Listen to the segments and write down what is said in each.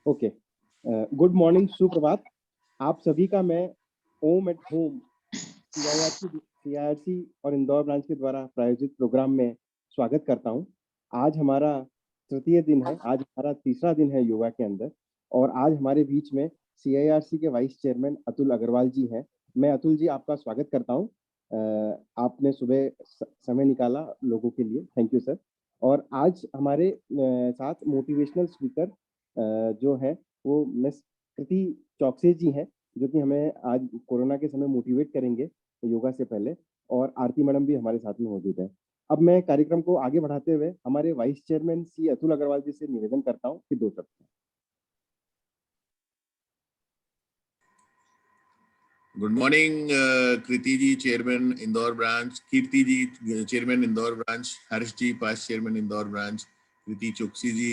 Okay, good morning, सुप्रभात। आप सभी का मैं ओम एट होम सीआईआरसी और इंदौर ब्रांच के द्वारा प्रायोजित प्रोग्राम में स्वागत करता हूं। आज हमारा तृतीय दिन है, आज हमारा तीसरा दिन है योगा के अंदर, और आज हमारे बीच में सीआईआरसी के वाइस चेयरमैन अतुल अग्रवाल जी हैं। मैं अतुल जी आपका स्वागत करता हूं। आपने सुबह समय निकाला लोगों के लिए, थैंक यू सर। और आज हमारे साथ मोटिवेशनल स्पीकर जो है वो मिस कृति चौकसे जी हैं, जो कि हमें आज कोरोना के समय मोटिवेट करेंगे योगा से पहले। और आरती मैडम भी हमारे साथ में मौजूद है। अब मैं कार्यक्रम को आगे बढ़ाते हुए हमारे vice chairman C Atul Agarwal जी से निवेदन करता हूँ कि 2 शब्द। Good morning, Kriti ji, Chairman Indore Branch, Kirti ji, Chairman Indore Branch, Harsh ji, Past Chairman Indore Branch, Kriti Choksi ji,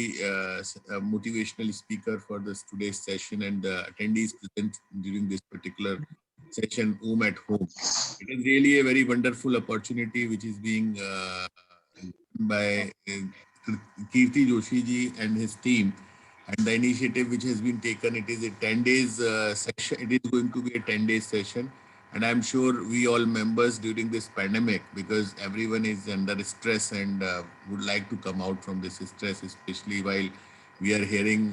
motivational speaker for this today's session, and attendees present during this particular session, Home at Home. It is really a very wonderful opportunity which is being done by Kirti Joshi ji and his team. And the initiative which has been taken, it is a 10 days session. It is going to be a 10 days session. And I'm sure we all members during this pandemic, because everyone is under stress and would like to come out from this stress, especially while we are hearing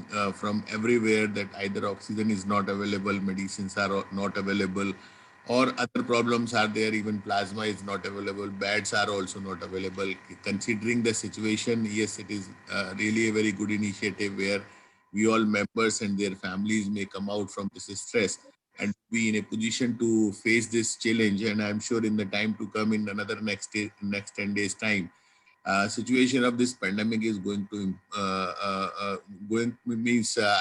from everywhere that either oxygen is not available, medicines are not available, or other problems are there, even plasma is not available, beds are also not available. Considering the situation, yes, it is really a very good initiative where we all members and their families may come out from this stress and be in a position to face this challenge. And I'm sure in the time to come, in another next 10 days time, situation of this pandemic is going to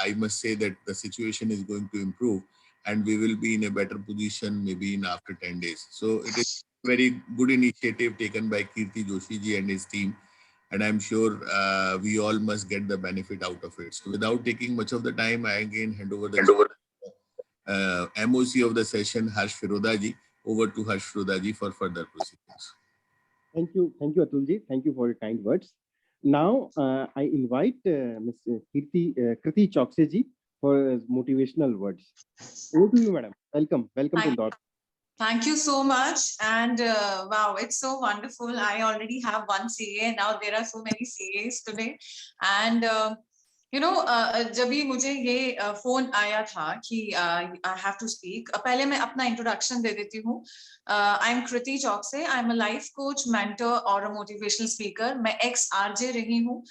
I must say that the situation is going to improve, and we will be in a better position maybe in after 10 days. So it is a very good initiative taken by Kirti Joshi ji and his team, and I'm sure we all must get the benefit out of it. So without taking much of the time, I again hand over the MOC of the session, Harsh Firoda ji. Over to Harsh Firoda ji for further proceedings. Thank you, Atul ji. Thank you for your kind words. Now I invite Ms. Kriti Chokse ji for motivational words. Over to you, madam. Welcome to Indore. Thank you so much. And wow, it's so wonderful. I already have one CA. Now there are so many CAs today. And जब भी मुझे ये phone आया था कि I have to speak, पहले मैं अपना इंट्रोडक्शन दे देती हूँ। I am Kriti Chouksey. I am a life coach, mentor और अ मोटिवेशनल स्पीकर। मैं एक्स आरजे रही हूँ।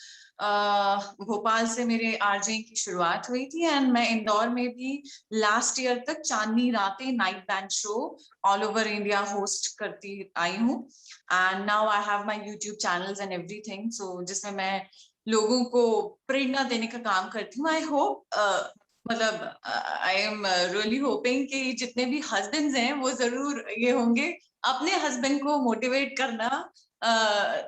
भोपाल से मेरे आरजे की शुरुआत हुई थी, एंड मैं इंदौर में भी लास्ट ईयर तक Chandni Raatein night band show all over India host करती आई हूँ। And now I have my YouTube channels and everything, so जिसमें मैं लोगों को प्रेरणा देने का काम करती हूँ। आई होप मतलब आई एम रियली होपिंग कि जितने भी हस्बैंड्स हैं वो जरूर ये होंगे अपने हस्बैंड को मोटिवेट करना।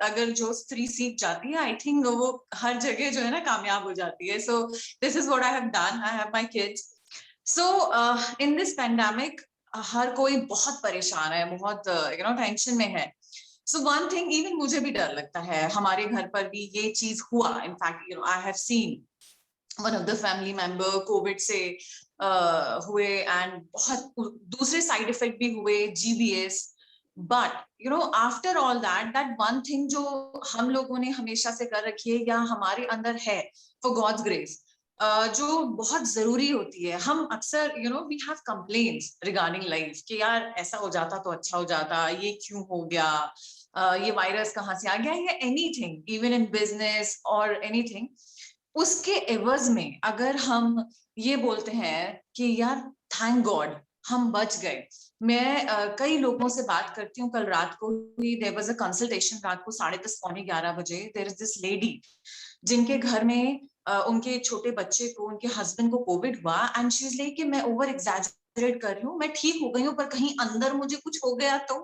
अगर जो स्त्री सीख जाती है, आई थिंक वो हर जगह जो है ना कामयाब हो जाती है। So this is what I have done. I have my kids. So in this pandemic हर कोई बहुत परेशान है, बहुत टेंशन में है। So one thing, even मुझे भी डर लगता है, हमारे घर पर भी ये चीज हुआ। In fact, I have seen one of the family member Covid से हुए, and बहुत दूसरे साइड इफेक्ट भी हुए, GBS। But after all that one thing जो हम लोगों ने हमेशा से कर रखी है या हमारे अंदर है, for God's grace, जो बहुत जरूरी होती है। हम अक्सर we have complaints regarding life कि यार ऐसा हो जाता तो अच्छा हो जाता, ये क्यों हो गया, ये वायरस कहाँ से आ गया, या एनीथिंग, इवन इन बिजनेस और एनीथिंग। उसके एवज में अगर हम ये बोलते हैं कि यार थैंक गॉड हम बच गए। मैं कई लोगों से बात करती हूँ। कल रात को ही देयर वाज अ कंसल्टेशन, रात को 10:30 पौने 11 बजे। देयर इज दिस लेडी जिनके घर में उनके छोटे बच्चे को, उनके हस्बैंड को कोविड हुआ, एंड शी इज लाइक कि मैं ओवर एग्जैजरेट कर रही हूँ, मैं ठीक हो गई हूँ पर कहीं अंदर मुझे कुछ हो गया तो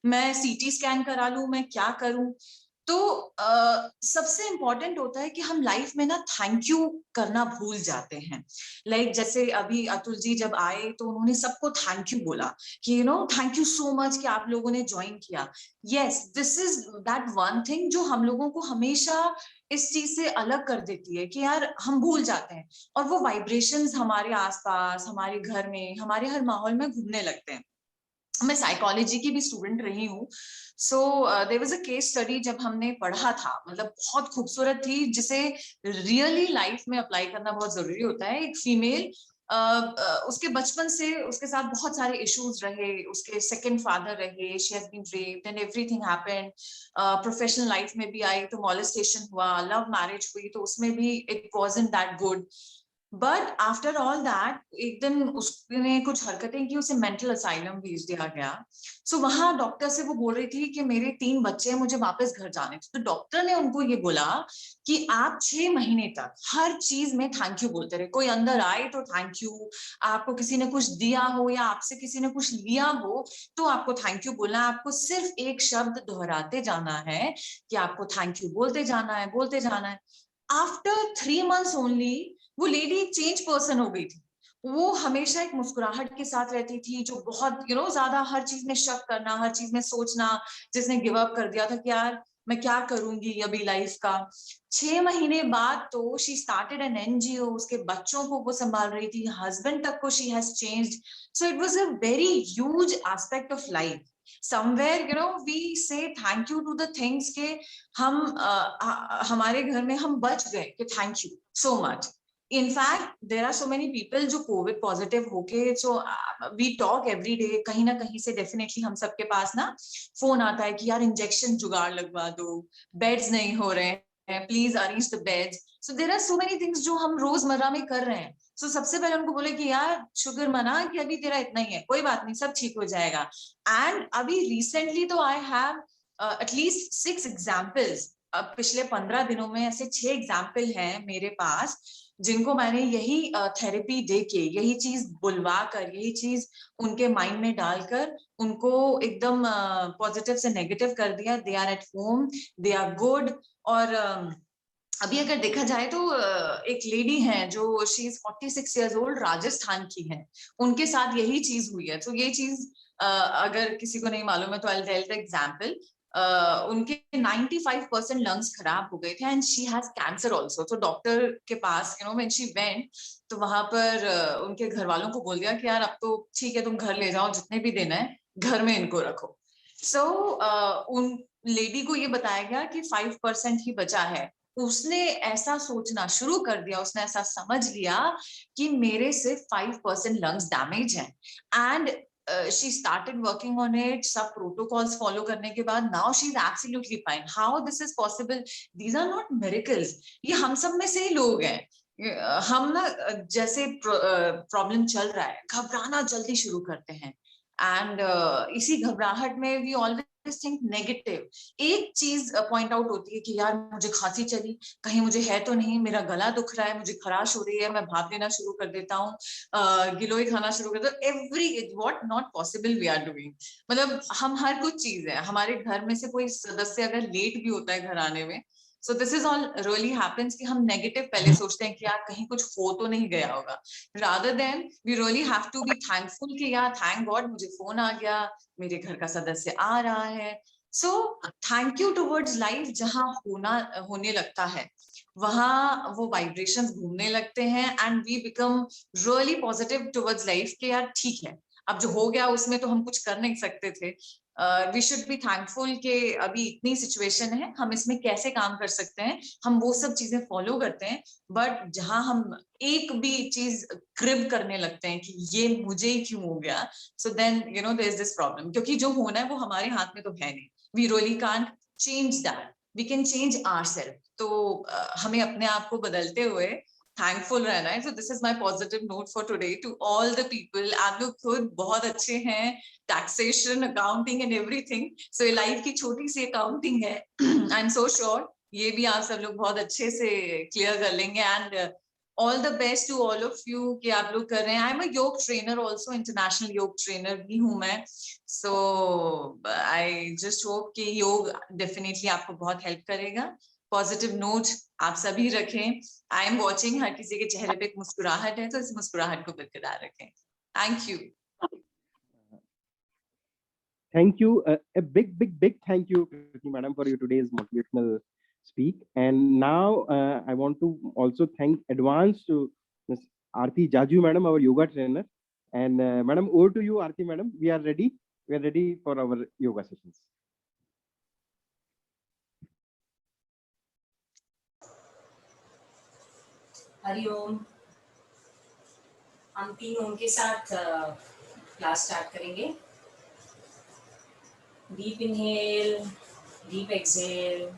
मैं CT स्कैन करा लूं, मैं क्या करूं। तो सबसे इम्पोर्टेंट होता है कि हम लाइफ में ना थैंक यू करना भूल जाते हैं। लाइक जैसे अभी अतुल जी जब आए तो उन्होंने सबको थैंक यू बोला कि you know thank you so much कि आप लोगों ने ज्वाइन किया। Yes, this is that one thing जो हम लोगों को हमेशा इस चीज से अलग कर देती है कि यार हम भूल जाते हैं, और वो वाइब्रेशंस हमारे आसपास, हमारे घर में, हमारे हर माहौल में घूमने लगते हैं। मैं साइकोलॉजी की भी स्टूडेंट रही हूँ। So there was a case study जब हमने पढ़ा था, मतलब बहुत खूबसूरत थी, जिसे रियली लाइफ में अप्लाई करना बहुत जरूरी होता है। एक फीमेल उसके बचपन से उसके साथ बहुत सारे इश्यूज रहे, उसके सेकंड फादर रहे, she has been raped and everything happened. Professional life में भी आई तो मॉलेस्टेशन हुआ, लव मैरिज हुई तो उसमें भी it wasn't that good. But after all that एक दिन उसने कुछ हरकतें की, उसे मेंटल असाइलम भेज दिया गया। सो वहां डॉक्टर से वो बोल रही थी कि मेरे 3 बच्चे हैं, मुझे वापस घर जाने थे। तो डॉक्टर ने उनको ये बोला कि आप 6 महीने तक हर चीज में थैंक यू बोलते रहे। कोई अंदर आए तो थैंक यू, आपको किसी ने कुछ दिया हो या आपसे किसी ने कुछ लिया हो तो आपको थैंक यू बोलना है। आपको सिर्फ एक शब्द दोहराते जाना है कि आपको थैंक यू बोलते जाना है, बोलते जाना है। आफ्टर 3 months ओनली वो लेडी एक चेंज पर्सन हो गई थी। वो हमेशा एक मुस्कुराहट के साथ रहती थी, जो बहुत ज्यादा हर चीज में शक करना, हर चीज में सोचना, जिसने गिव अप कर दिया था कि यार मैं क्या करूंगी अभी लाइफ का। 6 महीने बाद तो शी स्टार्टेड एन एनजीओ, उसके बच्चों को वो संभाल रही थी, हस्बैंड तक को she has changed. So it was a very huge aspect of life. Somewhere we say thank you to the things के हम हमारे घर में हम बच गए कि thank you so much. In fact, there are so many people जो कोविड पॉजिटिव होके, so we talk every day, कहीं ना कहीं से डेफिनेटली हम सबके पास ना फोन आता है कि यार इंजेक्शन जुगाड़ लगवा दो, बेड्स नहीं हो रहे हैं, please arrange the beds. So there are so many things जो हम रोजमर्रा में कर रहे हैं। सो सबसे पहले उनको बोले कि यार शुक्र मना कि अभी तेरा इतना ही है, कोई बात नहीं, सब ठीक हो जाएगा। एंड अभी रिसेंटली तो आई हैव एटलीस्ट 6 एग्जाम्पल्स। अब पिछले 15 दिनों में ऐसे 6 एग्जाम्पल हैं मेरे पास, जिनको मैंने यही थेरेपी देके, यही चीज बुलवा कर, यही चीज उनके माइंड में डालकर उनको एकदम पॉजिटिव से नेगेटिव कर दिया। They are at home, they are good. और अभी अगर देखा जाए तो एक लेडी है जो she is 46 years old, Rajasthan की है, उनके साथ यही चीज हुई है। तो ये चीज अगर किसी को नहीं मालूम है तो I will tell the example. उनके 95% लंग्स खराब हो गए थे and she has cancer also. तो डॉक्टर के पास व्हेन शी वेंट तो वहां पर उनके घर वालों को बोल दिया कि यार अब तो ठीक है, तुम घर ले जाओ, जितने भी दिन है घर में इनको रखो। सो उन लेडी को ये बताया गया कि 5% ही बचा है। उसने ऐसा सोचना शुरू कर दिया, उसने ऐसा समझ लिया कि मेरे सिर्फ 5% लंग्स डैमेज हैं। And she started working on it, सब protocols follow करने के बाद now she's absolutely fine. How this is possible? These are not miracles. ये हम सब में से ही लोग हैं। हम ना जैसे प्रॉब्लम चल रहा है घबराना जल्दी शुरू करते हैं, एंड इसी घबराहट में वी ऑलवेज थिंक नेगेटिव। एक चीज पॉइंट आउट होती है कि यार मुझे खांसी चली, कहीं मुझे है तो नहीं, मेरा गला दुख रहा है, मुझे खराश हो रही है, मैं भाप लेना शुरू कर देता हूँ, गिलोय खाना शुरू कर देता हूँ। Every what not possible we are doing. मतलब हम हर कुछ चीज है, हमारे घर में से कोई सदस्य अगर लेट भी होता है घर आने में, सो this is all really happens कि हम नेगेटिव पहले सोचते हैं कि यार कहीं कुछ हो तो नहीं गया होगा, rather than we really have to be thankful कि यार thank God मुझे फोन आ गया, मेरे घर का सदस्य आ रहा है। So thank you towards life जहां होने लगता है वहां वो वाइब्रेशंस घूमने लगते हैं and we become really positive towards life कि यार ठीक है, अब जो हो गया उसमें तो हम कुछ कर नहीं सकते थे। वी शुड बी थैंकफुल कि अभी इतनी सिचुएशन है, हम इसमें कैसे काम कर सकते हैं, हम वो सब चीजें फॉलो करते हैं। बट जहां हम एक भी चीज क्रिब करने लगते हैं कि ये मुझे ही क्यों हो गया, so then there is this problem, क्योंकि जो होना है वो हमारे हाथ में तो है नहीं। We really can't change that, we can change ourselves. तो हमें अपने आप को बदलते हुए थैंकफुल रहना है। So this is my positive note for today to all the people. आप लोग खुद बहुत अच्छे हैं, taxation, accounting and everything. So ये लाइफ की छोटी सी अकाउंटिंग है, आई एम सो श्योर ये भी आप सब लोग बहुत अच्छे से क्लियर कर लेंगे। And all the best to all of you कि आप लोग कर रहे हैं. आई एम अ योग ट्रेनर ऑल्सो, इंटरनेशनल योग ट्रेनर भी हूं मैं. सो आई जस्ट होप कि योग डेफिनेटली आपको बहुत हेल्प करेगा. पॉजिटिव नोट आप सभी रखें. आई एम वॉचिंग, हर किसी के चेहरे पे एक मुस्कुराहट है, तो इस मुस्कुराहट को बरकरार रखें. Thank you. Thank you. A big thank you, Kriti Madam, for your today's motivational speak. And now I want to also thank advance to Ms. Aarti Jaju Madam, our yoga trainer. And Madam, over to you, Aarti Madam. We are ready. We are ready for our yoga sessions. Hariom. हम 3 ओम के साथ class start करेंगे. Deep inhale, deep exhale.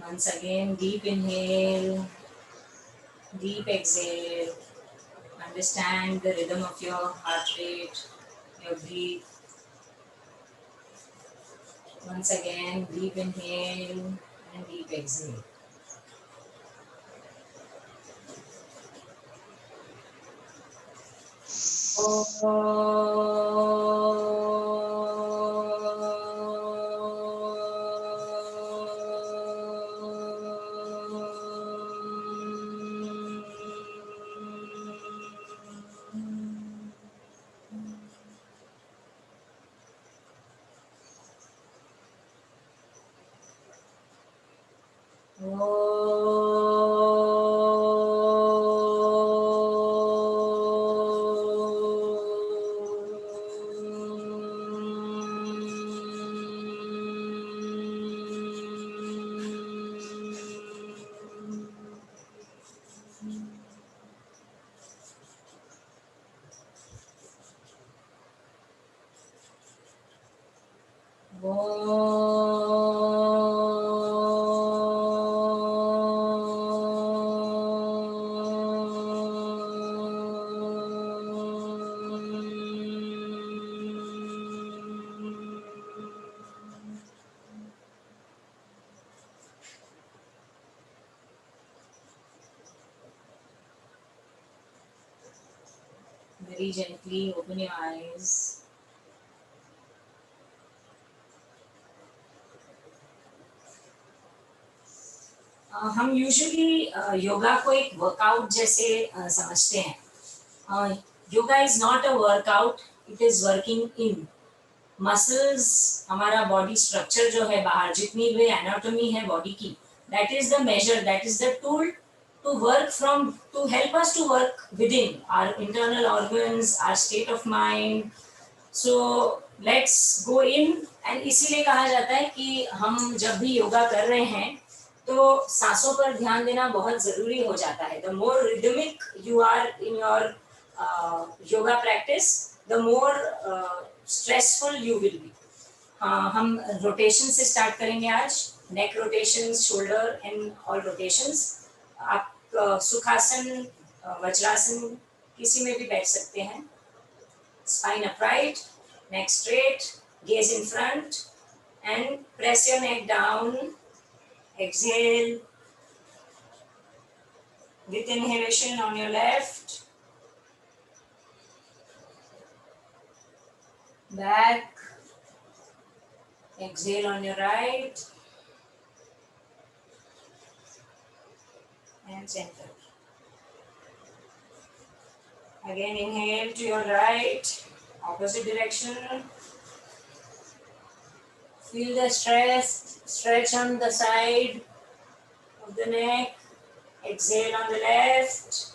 Once again, deep inhale, deep exhale. Understand the rhythm of your heart rate, your breath. Once again, deep inhale and deep exhale. Very gently open your eyes. हम usually yoga को एक workout जैसे समझते हैं. Yoga is not a workout, it is working in muscles. हमारा body structure जो है बाहर जितनी भी एनाटॉमी है बॉडी की, that is the major, that is the tool to work from, to help us to work within our internal organs, our state of mind. So let's go in. And इसीलिए कहा जाता है कि हम जब भी योगा कर रहे हैं तो सांसों पर ध्यान देना बहुत जरूरी हो जाता है. The more rhythmic you are in your yoga practice, the more stressful you will be. हम रोटेशन से स्टार्ट करेंगे आज. Neck rotations, shoulder and all rotations. आप सुखासन, वज्रासन किसी में भी बैठ सकते हैं. Spine upright, neck straight, gaze in front and press your neck down. Exhale with inhalation on your left, back. Exhale on your right and center. Again, inhale to your right, opposite direction. Feel the stretch on the side of the neck. Exhale on the left.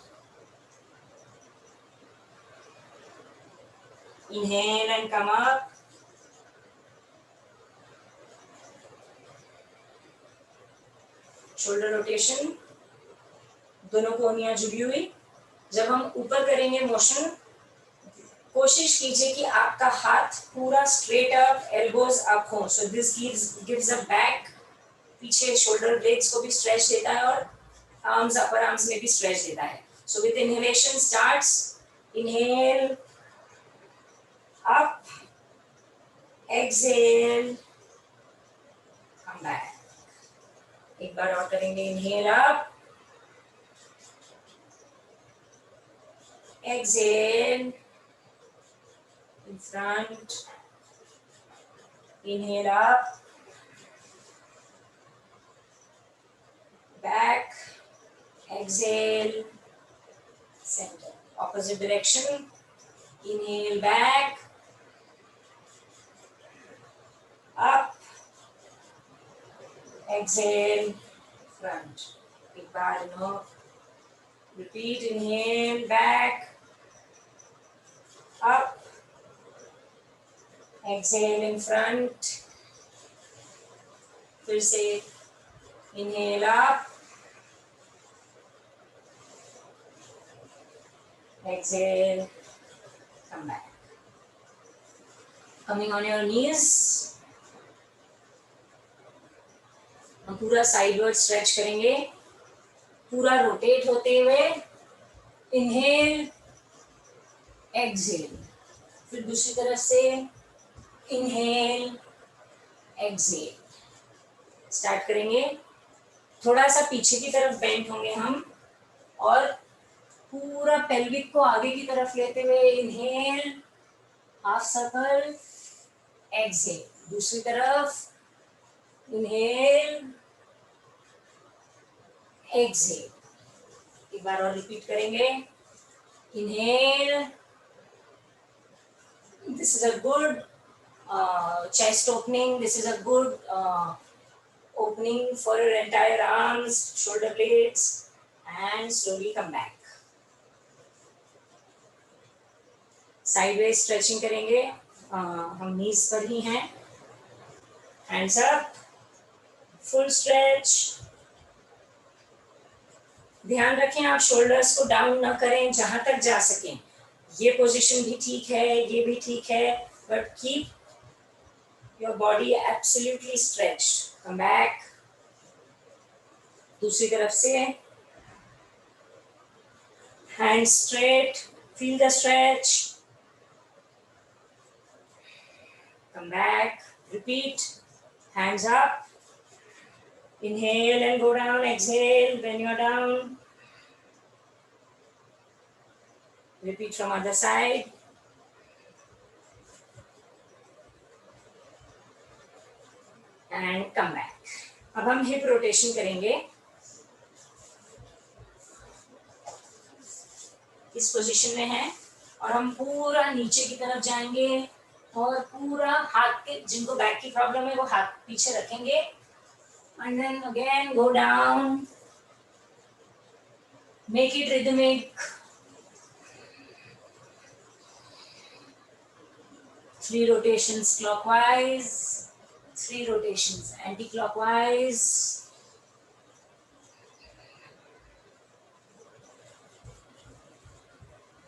Inhale and come up. Shoulder rotation, दोनों कोहनियां जुड़ी हुई. जब हम ऊपर करेंगे motion, कोशिश कीजिए कि आपका हाथ पूरा स्ट्रेट अप, एल्बोज अप हो. So this gives a back. पीछे शोल्डर ब्लेड्स को भी स्ट्रेच देता है और आर्म्स, अपर आर्म्स में भी स्ट्रेच देता है. So with inhalation starts. Inhale up, exhale, come back. एक बार और करेंगे, inhale up, exhale in front, inhale up, back, exhale, center, opposite direction, inhale back, up, exhale, front. एक बार no, repeat, inhale back, up, exhale in front, फिर से inhale up, exhale, come back. Coming on your knees, हम पूरा sideward stretch करेंगे, पूरा rotate होते हुए, inhale, exhale, फिर दूसरी तरफ से इनहेल, एक्सहेल, स्टार्ट करेंगे। थोड़ा सा पीछे की तरफ बेंड होंगे हम, और पूरा पेल्विक को आगे की तरफ लेते हुए, इनहेल, हाफ सर्कल, एक्सहेल, दूसरी तरफ, इनहेल, एक्सहेल, एक बार और रिपीट करेंगे, inhale, this is a good chest opening, this is a good opening for your entire arms, shoulder blades, and slowly come back. Sideways stretching करेंगे, हम knees पर ही हैं, hands up, full stretch. ध्यान रखें आप shoulders को down ना करें, जहां तक जा सकें। ये पोजीशन भी ठीक है, ये भी ठीक है, but keep your body absolutely stretched. Come back. दूसरी तरफ से, hands straight, feel the stretch. Come back, repeat, hands up, inhale and go down, exhale when you're down. Repeat from other side. And come back. अब हम hip rotation करेंगे। इस position में है, और हम पूरा नीचे की तरफ जाएंगे, और पूरा हाथ के, जिनको बैक की प्रॉब्लम है वो हाथ पीछे रखेंगे, and then again go down, make it rhythmic. 3 rotations clockwise, 3 rotations anti-clockwise.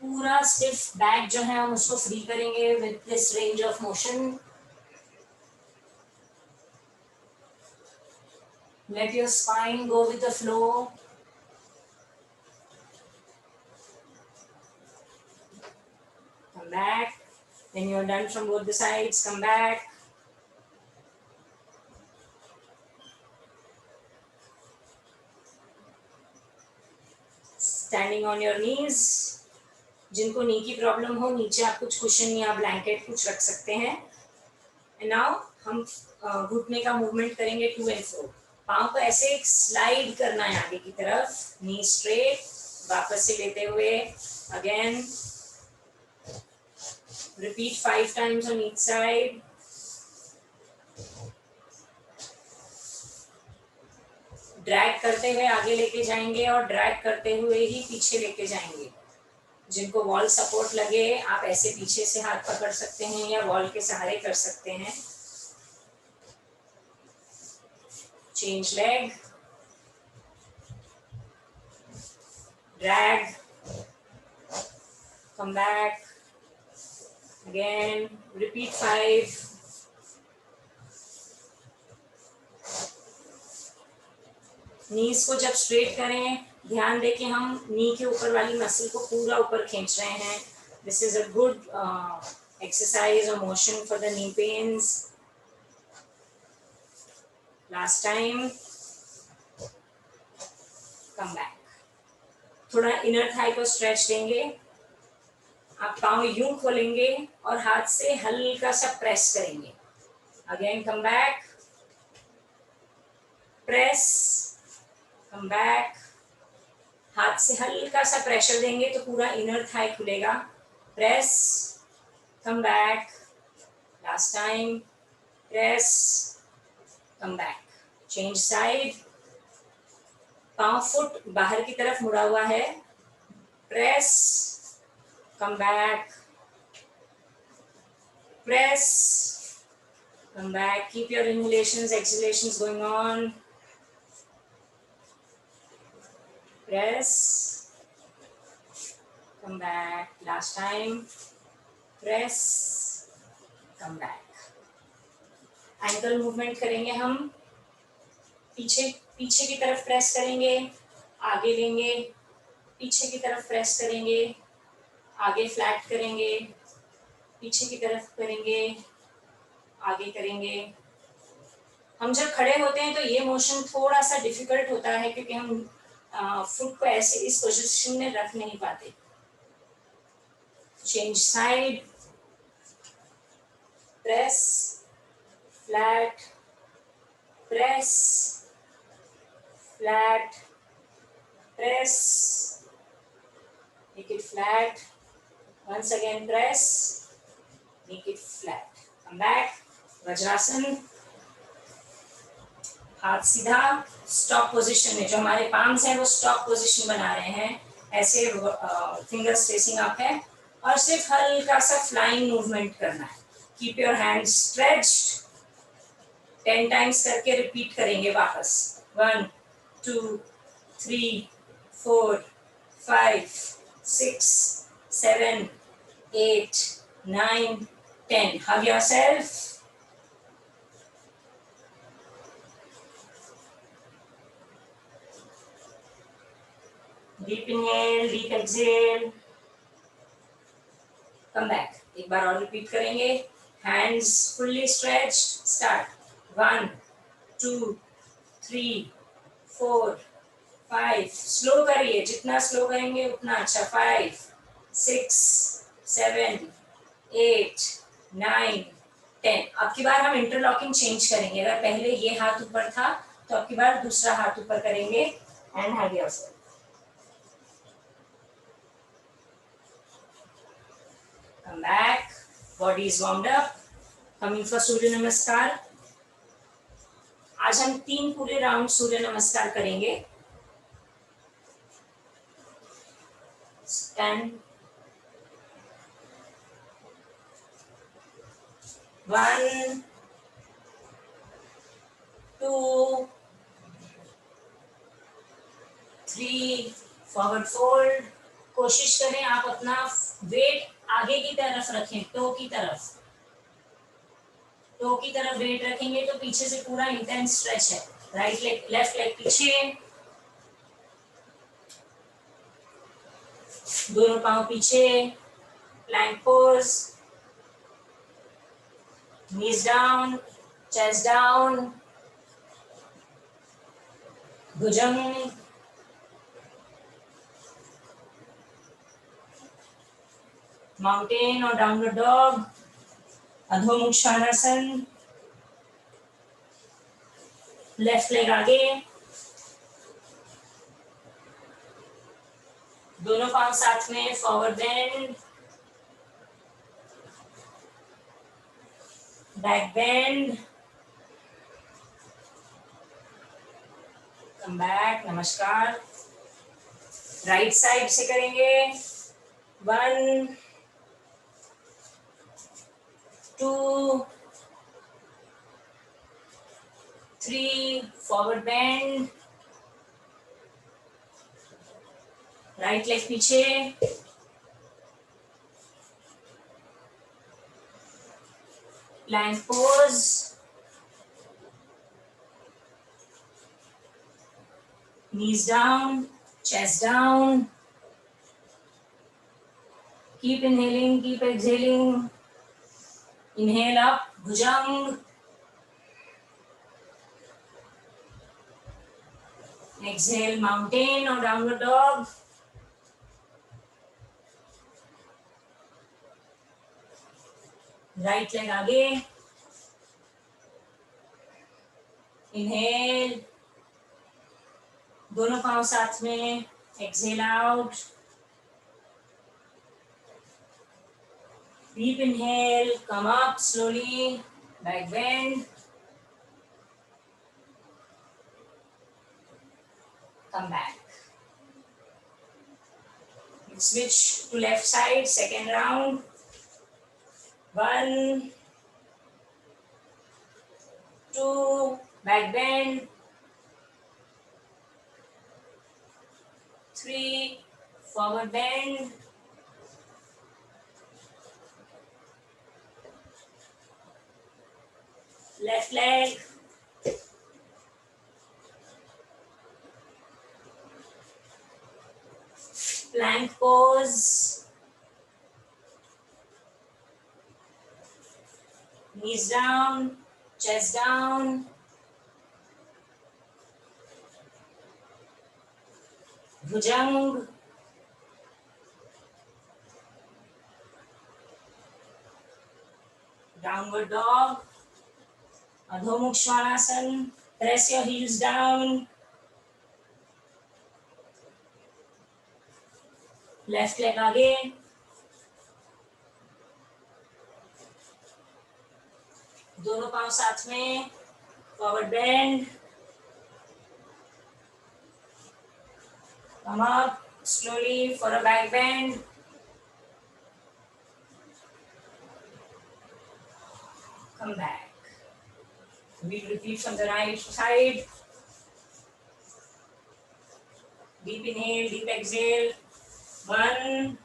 पूरा स्टिफ बैक जो है हम उसको फ्री करेंगे with this range of motion. Let your spine go with the flow. Come back. When you're done from both the sides, come back. Standing on your knees. जिनको नी की problem हो, नीचे आप कुछ कुशन या ब्लैंकेट कुछ रख सकते हैं. And now हम घुटने का मूवमेंट करेंगे टू एंड फ्रो. पाँव को ऐसे एक स्लाइड करना है आगे की तरफ, नी स्ट्रेट, वापस से लेते हुए again. Repeat 5 times on each side. Drag करते हुए आगे लेके जाएंगे और ड्रैग करते हुए ही पीछे लेके जाएंगे. जिनको वॉल सपोर्ट लगे आप ऐसे पीछे से हाथ पकड़ सकते हैं या वॉल के सहारे कर सकते हैं. Change leg, drag, come back, again, repeat 5. नीज को जब स्ट्रेट करें, ध्यान दें कि हम नी के ऊपर वाली मसल को पूरा ऊपर खींच रहे हैं. This is a good exercise और motion for the knee pains. Last time. Come back. थोड़ा इनर थाई को स्ट्रेच देंगे, आप पाँव यूं खोलेंगे और हाथ से हल्का सा प्रेस करेंगे। Again come back, press, come back, हाथ से हल्का सा प्रेशर देंगे तो पूरा इनर थाई खुलेगा। Press, come back, last time, press, come back, change side, पाँव फुट बाहर की तरफ मुड़ा हुआ है, press, come back, press, come back, keep your inhalations, exhalations going on, press, come back, last time, press, come back. ankle movement करेंगे हम, पीछे पीछे की तरफ प्रेस करेंगे, आगे लेंगे, पीछे की तरफ प्रेस करेंगे, आगे फ्लैट करेंगे, पीछे की तरफ करेंगे, आगे करेंगे। हम जब खड़े होते हैं तो ये मोशन थोड़ा सा डिफिकल्ट होता है क्योंकि हम फुट को ऐसे इस पोजीशन में रख नहीं पाते। Change side, press, flat, press, flat, press, make it flat, once again press, make it flat, come back, vajrasana, हाथ सीधा, स्टॉप पोजीशन में, जो हमारे पाम्स हैं वो स्टॉप पोजीशन बना रहे हैं, ऐसे फिंगर्स फेसिंग अप है और सिर्फ हल्का सा फ्लाइंग मूवमेंट करना है। Keep your hand stretched, 10 times करके रिपीट करेंगे वापस। 1 2 3 4 5 6 7 8 9 10. Hug yourself. Deep inhale, deep exhale. Come back. एक बार और रिपीट करेंगे. Hands fully stretched. Start. 1 2 3 4 5. Slow करिए, जितना स्लो करेंगे उतना अच्छा. 5 6 7 8 9 10. अब की बार हम इंटरलॉकिंग चेंज करेंगे. अगर पहले ये हाथ ऊपर था तो अब की बार दूसरा हाथ ऊपर करेंगे. And hug yourself. Come back. Body is warmed up. Coming for सूर्य नमस्कार. आज हम 3 पूरे राउंड सूर्य नमस्कार करेंगे. Stand. 1 2 3. Forward fold. कोशिश करें आप अपना वेट आगे की तरफ रखें, टो की तरफ. टो की तरफ वेट रखेंगे तो पीछे से पूरा इंटेंस स्ट्रेच है. राइट लेग, लेफ्ट लेग पीछे, दोनों पांव पीछे. Plank pose. Knees down, chest down, bhujang. Mountain और downward dog. Adho mukha svanasana. Left leg आगे, दोनों पांव साथ में. Forward bend, back bend. Come back. नमस्कार. राइट साइड से करेंगे. 1 2 3. Forward bend. राइट लेग पीछे. Plank pose. Knees down, chest down. Keep inhaling, keep exhaling. Inhale up, bhujang. Exhale, mountain or downward dog. Right leg आगे. Inhale. दोनों पांव साथ में. Exhale out. Deep inhale. Come up slowly. Back bend. Come back. Switch to left side. Second round. 1, 2, back bend. 3, forward bend. Left leg. Plank pose. Knees down, chest down. Bhujang. Downward dog. Adho Mukha Svanasana. Press your heels down. Left leg आगे. दोनों पांव साथ में. Forward bend. Come up slowly for a back bend. Come back. We'll repeat from the right side. Deep inhale, deep exhale. 1,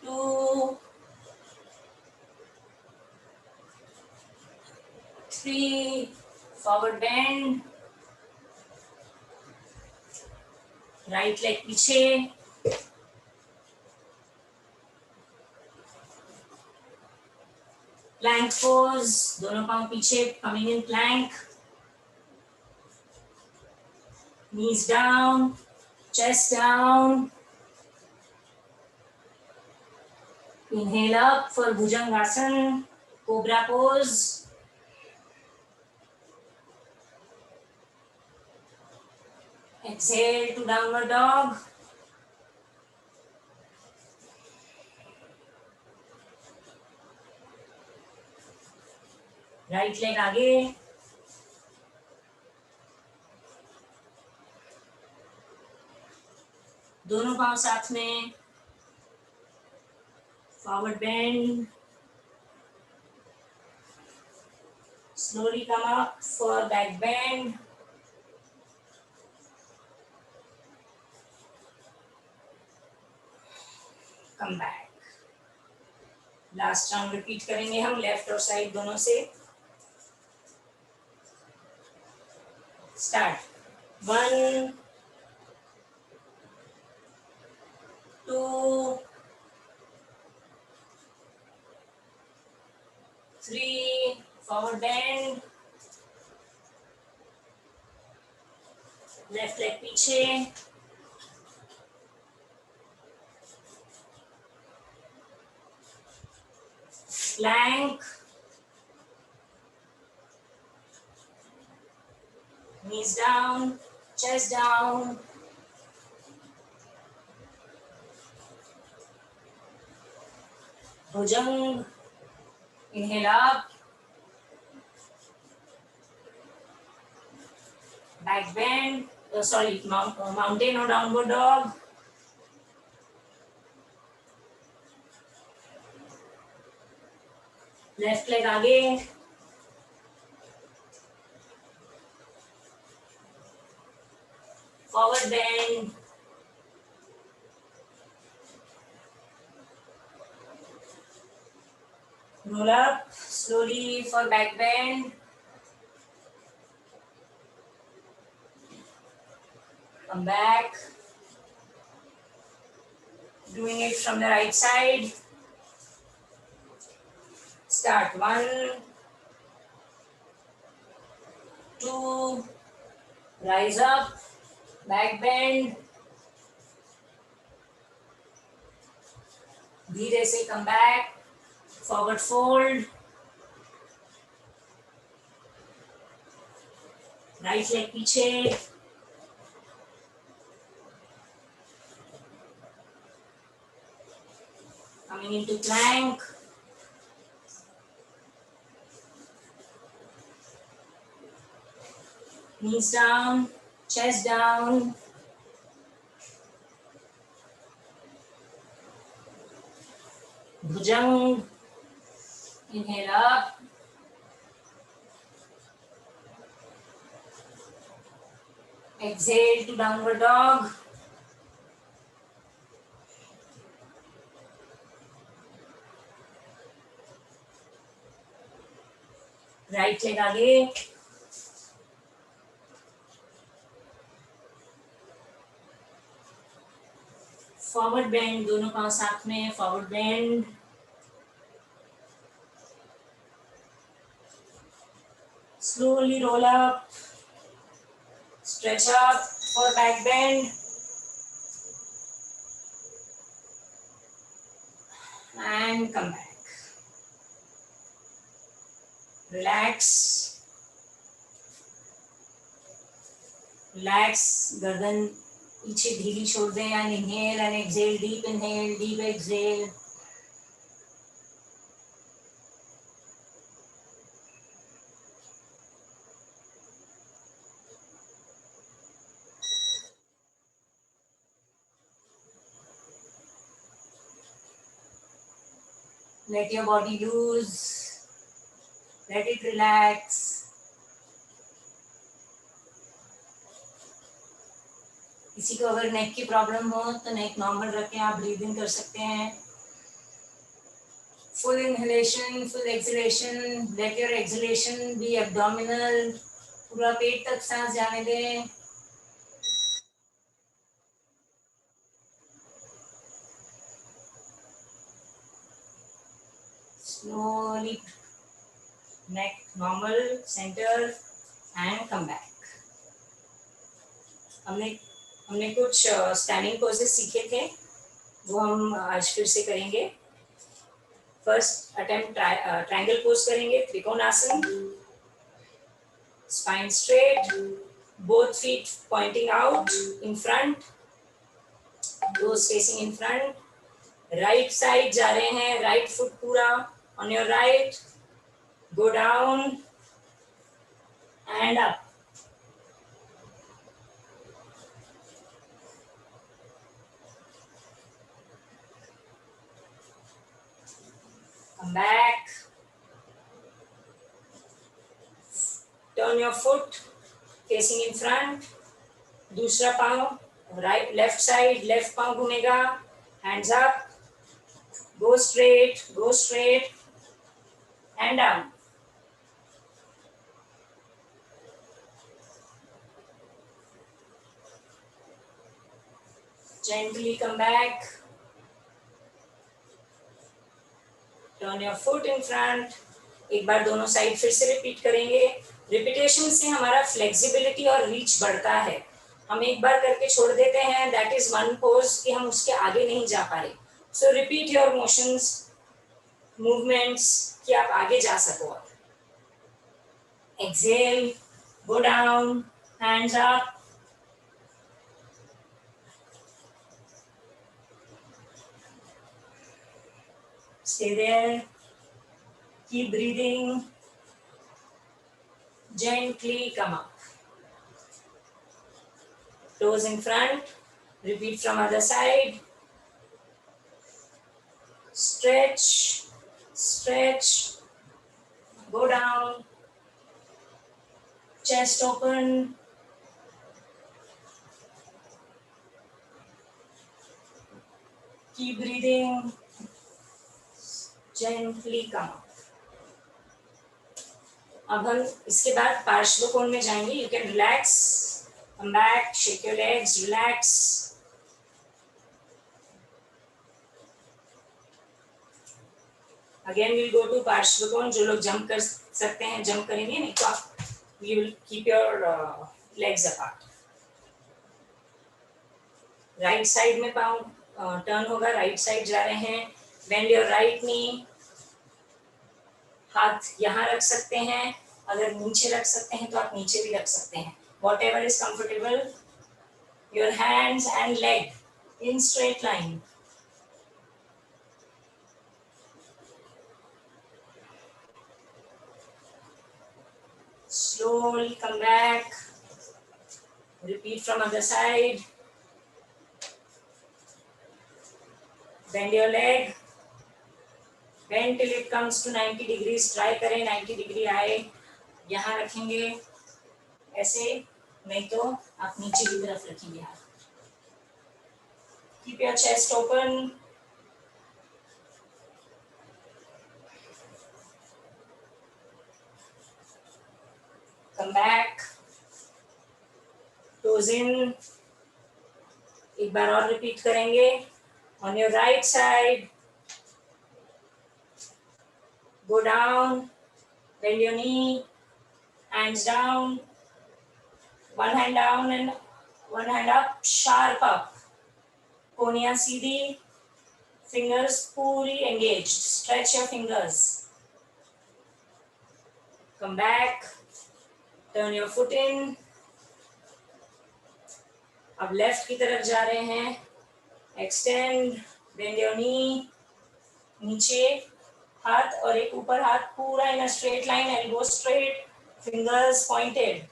2, 3, forward bend. Right leg पीछे. Plank pose. दोनों पांव पीछे. Coming in plank. Knees down. Chest down. Inhale up for Bhujangasana. Cobra pose. Exhale to downward dog. Right leg आगे. दोनों पांव साथ में. Forward bend. Slowly come up for back bend. Come back. Last round repeat करेंगे हम left और side दोनों से. Start. 1, 2, 3, forward bend. Left leg पीछे. Plank. Knees down, chest down. Bhujang. Inhale up. Back bend. Mountain or downward dog. Left leg आगे. Forward bend. Roll up slowly for back bend. Come back. Doing it from the right side. Start. 1, 2, rise up, back bend, धीरे से come back, forward fold, right leg पीछे, coming into plank, knees down, chest down, bhujang, inhale up, exhale to downward dog, right leg आगे, forward bend, दोनों पांव साथ में, forward bend, slowly roll up, stretch up for back bend, and come back. Relax, relax, गर्दन पीछे ढीली छोड़ दें, and inhale and exhale, deep inhale, deep exhale. Let your body loose, let it relax. किसी को अगर नेक की प्रॉब्लम हो तो नेक नॉर्मल रख के आप ब्रीदिंग कर सकते हैं. Full inhalation, full exhalation. Let your exhalation be abdominal. पूरा पेट तक सांस जाने दें. Slowly, neck normal, center, and come back. हमने कुछ स्टैंडिंग पोजेस सीखे थे, वो हम आज फिर से करेंगे. फर्स्ट अटेम्प्ट ट्रायंगल पोज करेंगे, trikonasana. Spine straight, both feet pointing out in front, toes facing in front. Right side जा रहे हैं, राइट फुट पूरा on your right, go down and up. Come back. Turn your foot facing in front. दूसरा पाँव right, left side, left पाँव घूमेगा. Hands up. Go straight, and down. Gently come back. Turn your foot in front. एक बार दोनों side फिर से repeat करेंगे. Repetition से हमारा फ्लेक्सिबिलिटी और रीच बढ़ता है. हम एक बार करके छोड़ देते हैं, दैट इज वन पोज कि हम उसके आगे नहीं जा पा रहे. सो रिपीट योर मोशंस, मूवमेंट्स कि आप आगे जा सको. Exhale, go down, hands up. Stay there. Keep breathing. Gently come up. Toes in front. Repeat from other side. Stretch, stretch. Go down. Chest open. Keep breathing. Gently come up. अब हम इसके बाद पार्श्व कोण में जाएंगे. You can relax, come back, shake your legs, relax. Again we'll go to पार्श्व कोण. जो लोग जंप कर सकते हैं जंप करेंगे, नहीं तो आप you will keep your legs apart. Right side में पाँव टर्न होगा, राइट साइड जा रहे हैं. Bend your right knee. हाथ यहाँ रख सकते हैं, अगर नीचे रख सकते हैं तो आप नीचे भी रख सकते हैं. Whatever is comfortable. Your hands and leg in straight line. Slowly come back. Repeat from other side. Bend your leg. Bend till it comes to 90 degrees. Try करें 90 डिग्री आए. यहाँ रखेंगे ऐसे, नहीं तो आप नीचे की तरफ रखेंगे हाथ. Keep your chest open. Come back. Toes in. एक बार और रिपीट करेंगे. On your right side. Go down. Bend your knee. Hands down. One hand down and one hand up. Sharp up. कोनियाँ Sidhi. Fingers पूरी engaged. Stretch your fingers. Come back. Turn your foot in. अब left की तरफ जा रहे हैं. Extend. Bend your knee. नीचे हाथ और एक ऊपर हाथ पूरा in a straight line. Elbow straight. Fingers pointed.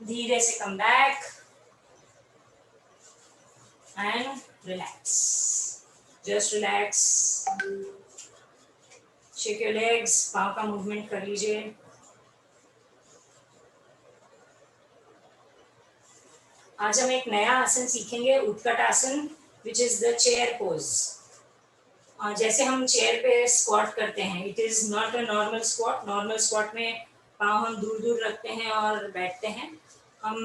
धीरे से come back. And relax. Just relax. Shake your legs. पाँव का मूवमेंट कर लीजिए. आज हम एक नया आसन सीखेंगे, उत्कट आसन, which is the chair pose. जैसे हम चेयर पे स्क्वाट करते हैं, it is not a normal squat. Normal squat में पाँव हम दूर दूर रखते हैं और बैठते हैं. हम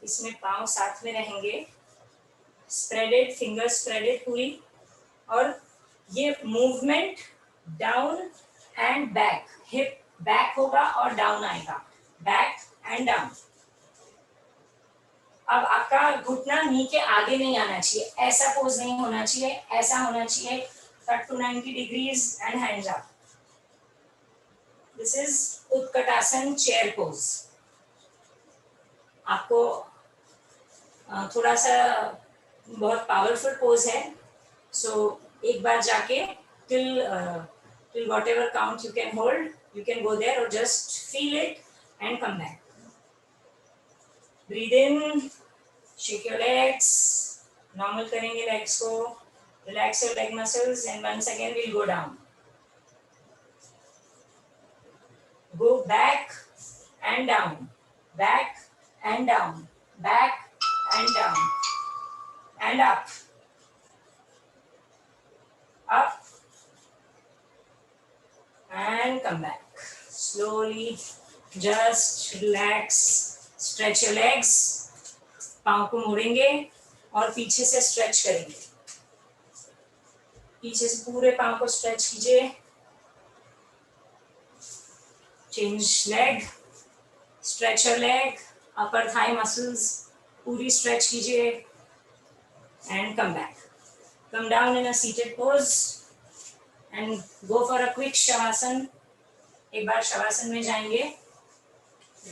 इसमें पाँव साथ में रहेंगे, spreaded, fingers spreaded पूरी, और ये movement down and back, hip back होगा और डाउन आएगा, बैक एंड डाउन. अब आपका घुटना नी के आगे नहीं आना चाहिए, ऐसा पोज नहीं होना चाहिए, ऐसा होना चाहिए cut to 90 degrees and hands up. This is Utkatasana chair pose. आपको थोड़ा सा बहुत पावरफुल पोज है, सो एक बार जाके till whatever count you can hold, you can go there or just feel it and come back. Breathe in, shake your legs, normal करेंगे legs को, relax your leg muscles and once again we'll go down. Go back and down, back and down, back and down, and up, up, and come back. Slowly, just relax, stretch your legs. पाँव को मोड़ेंगे और पीछे से stretch करेंगे. पीछे से पूरे पाँव को स्ट्रेच कीजिए. Change leg, stretch your leg, upper thigh muscles पूरी stretch कीजिए and come back. Come down in a seated pose and go for a quick shavasana. एक बार शवासन में जाएंगे.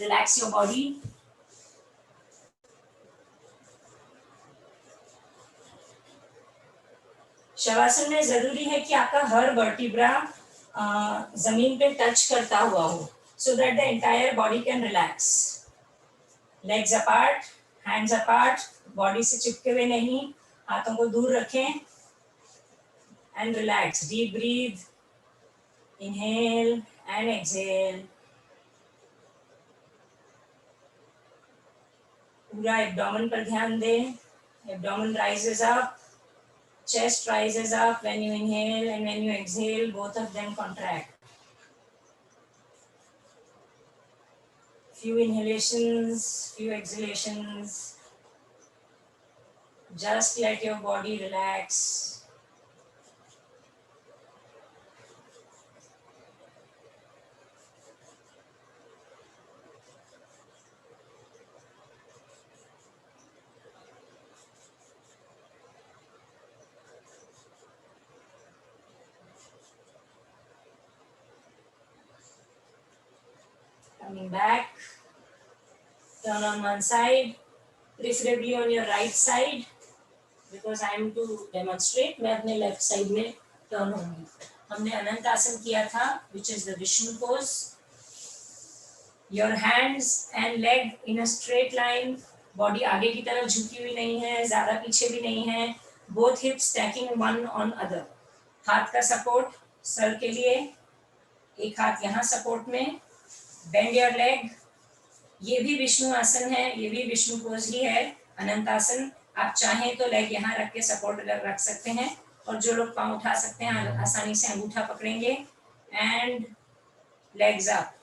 Relax your body. शवासन में जरूरी है कि आपका हर वर्टिब्रा जमीन पे टच करता हुआ हो, so that the entire body can relax. Legs apart, hands apart, body से चिपके हुए नहीं, हाथों को दूर रखें and relax. Deep breathe, inhale and exhale. पूरा एब्डोमेन पर ध्यान दें. Abdomen rises up, chest rises up when you inhale and when you exhale, both of them contract. Few inhalations, few exhalations. Just let your body relax. Coming back, turn on one side, preferably on your right side, because I am to demonstrate. मैं अपने left side में turn होंगी. हमने अनंत आसन किया था, which is the Vishnu pose. Your hands and leg in a straight line. Body आगे की तरफ झुकी हुई नहीं है, ज़्यादा पीछे भी नहीं है. Both hips stacking one on other. हाथ का support सर के लिए, एक हाथ यहाँ support में. Bend your leg. ये भी विष्णु आसन है, ये भी विष्णु पोज ही है, अनंत आसन. आप चाहें तो लेग यहाँ रख के सपोर्ट रख सकते हैं, और जो लोग पाँव उठा सकते हैं आसानी से अंगूठा पकड़ेंगे. And legs up.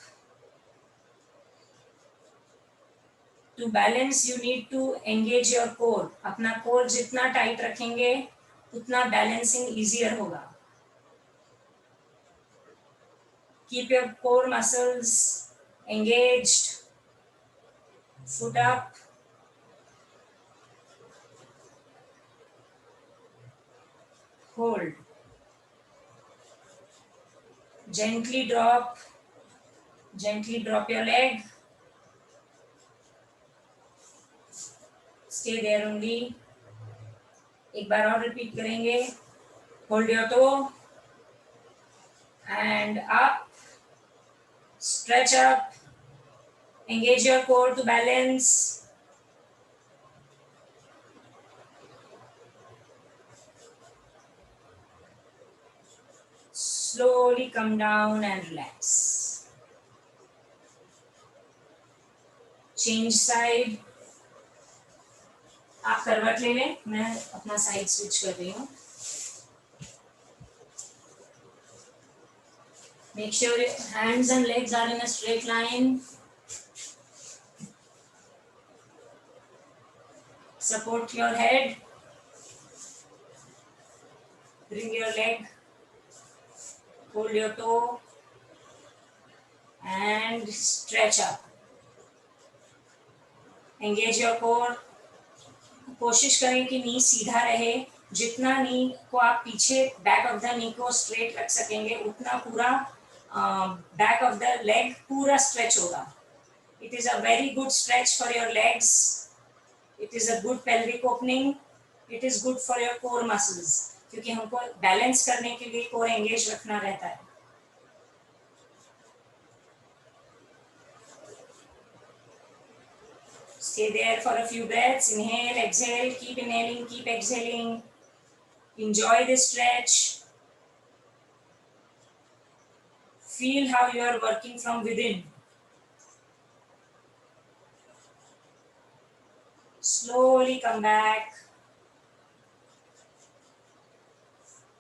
To balance you need to engage your core. अपना कोर जितना टाइट रखेंगे उतना बैलेंसिंग इजियर होगा. Keep your core muscles engaged. Foot up. Hold. Gently drop. Gently drop your leg. Stay there only. एक बार और repeat करेंगे. Hold your toe. And up. Stretch up. Engage your core to balance. Slowly come down and relax. Change side. आप करवट ले लें, मैं अपना side switch कर रही हूँ. Make sure your hands and legs are in a straight line. Support your head. Bring your leg. Hold your toe. And stretch up. Engage your core. कोशिश करें कि नी सीधा रहे. जितना नी को आप पीछे बैक ऑफ द नी को स्ट्रेट रख सकेंगे उतना पूरा बैक ऑफ द लेग पूरा स्ट्रेच होगा. It is a very good stretch for your legs. It is a good pelvic opening. It is good for your core muscles. क्योंकि हमको balance करने के लिए कोर एंगेज रखना रहता है. Stay there for a few breaths. Inhale, exhale. Keep inhaling, keep exhaling. Enjoy this stretch. Feel how you are working from within. Slowly come back.